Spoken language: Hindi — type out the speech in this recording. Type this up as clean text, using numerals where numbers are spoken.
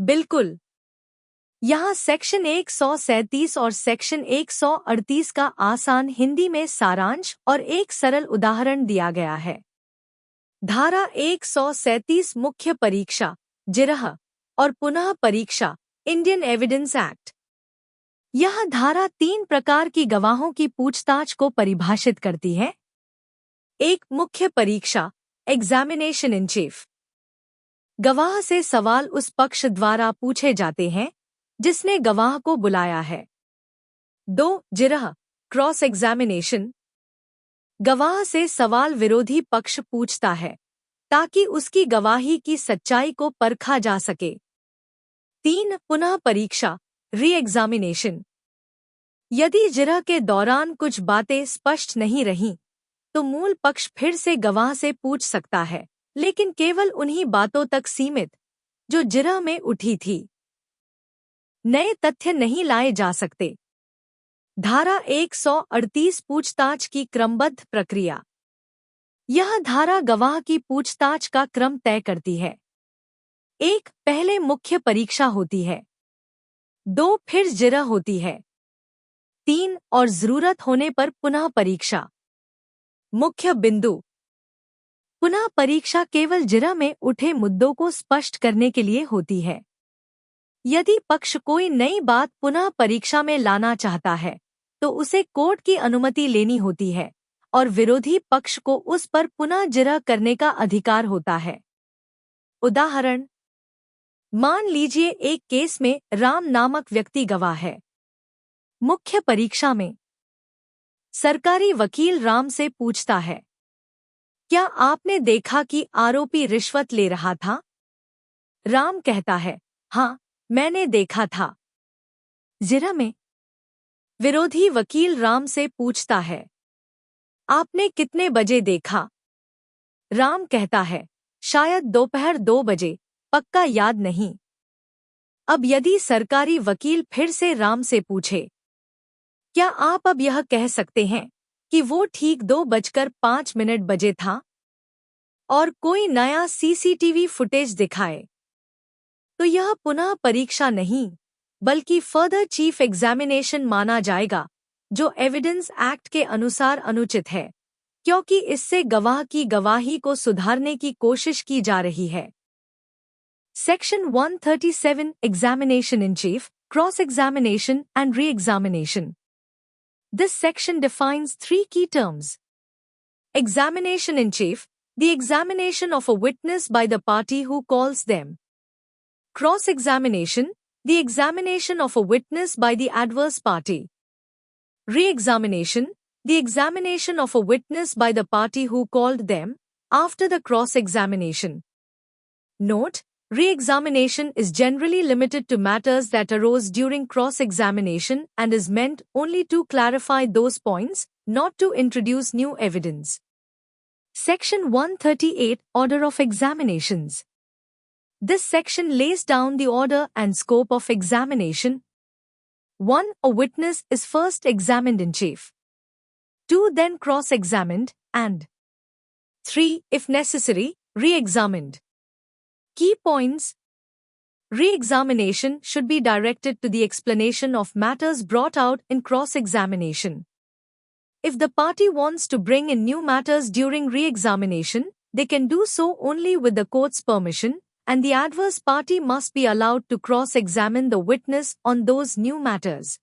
बिल्कुल। यहाँ सेक्शन 137 और सेक्शन 138 का आसान हिंदी में सारांश और एक सरल उदाहरण दिया गया है। धारा 137 मुख्य परीक्षा, जिरह और पुनः परीक्षा, इंडियन एविडेंस एक्ट। यह धारा 3 प्रकार की गवाहों की पूछताछ को परिभाषित करती है। एक, मुख्य परीक्षा, एग्जामिनेशन इन चीफ। गवाह से सवाल उस पक्ष द्वारा पूछे जाते हैं जिसने गवाह को बुलाया है। 2, जिरह, क्रॉस एग्जामिनेशन। गवाह से सवाल विरोधी पक्ष पूछता है ताकि उसकी गवाही की सच्चाई को परखा जा सके। 3, पुनः परीक्षा, री एग्जामिनेशन। यदि जिरह के दौरान कुछ बातें स्पष्ट नहीं रहीं, तो मूल पक्ष फिर से गवाह से पूछ सकता है, लेकिन केवल उन्हीं बातों तक सीमित जो जिरह में उठी थी। नए तथ्य नहीं लाए जा सकते। धारा 138 पूछताछ की क्रमबद्ध प्रक्रिया। यह धारा गवाह की पूछताछ का क्रम तय करती है। 1, पहले मुख्य परीक्षा होती है। 2, फिर जिरह होती है। 3, और जरूरत होने पर पुनः परीक्षा। मुख्य बिंदु। पुनः परीक्षा केवल जिरह में उठे मुद्दों को स्पष्ट करने के लिए होती है। यदि पक्ष कोई नई बात पुनः परीक्षा में लाना चाहता है, तो उसे कोर्ट की अनुमति लेनी होती है और विरोधी पक्ष को उस पर पुनः जिरह करने का अधिकार होता है। उदाहरण, मान लीजिए एक केस में राम नामक व्यक्ति गवाह है। मुख्य परीक्षा में सरकारी वकील राम से पूछता है, क्या आपने देखा कि आरोपी रिश्वत ले रहा था? राम कहता है, हाँ, मैंने देखा था। जिरह में विरोधी वकील राम से पूछता है, आपने कितने बजे देखा? राम कहता है, शायद दोपहर 2 बजे, पक्का याद नहीं। अब यदि सरकारी वकील फिर से राम से पूछे, क्या आप अब यह कह सकते हैं कि वो ठीक 2:05 बजे था, और कोई नया सीसीटीवी फुटेज दिखाए, तो यह पुनः परीक्षा नहीं बल्कि फर्दर चीफ एग्जामिनेशन माना जाएगा, जो एविडेंस एक्ट के अनुसार अनुचित है, क्योंकि इससे गवाह की गवाही को सुधारने की कोशिश की जा रही है। Section 137 examination in chief, cross examination and re examination. This section defines 3 key terms. Examination in chief, the examination of a witness by the party who calls them. Cross-examination, the examination of a witness by the adverse party. Re-examination, the examination of a witness by the party who called them after the cross-examination. Note: re-examination is generally limited to matters that arose during cross-examination and is meant only to clarify those points, not to introduce new evidence. Section 138, Order of Examinations. This section lays down the order and scope of examination. 1. A witness is first examined in chief. 2. Then cross-examined, and 3. If necessary, re-examined. Key points. Re-examination should be directed to the explanation of matters brought out in cross-examination. If the party wants to bring in new matters during re-examination, they can do so only with the court's permission, and the adverse party must be allowed to cross-examine the witness on those new matters.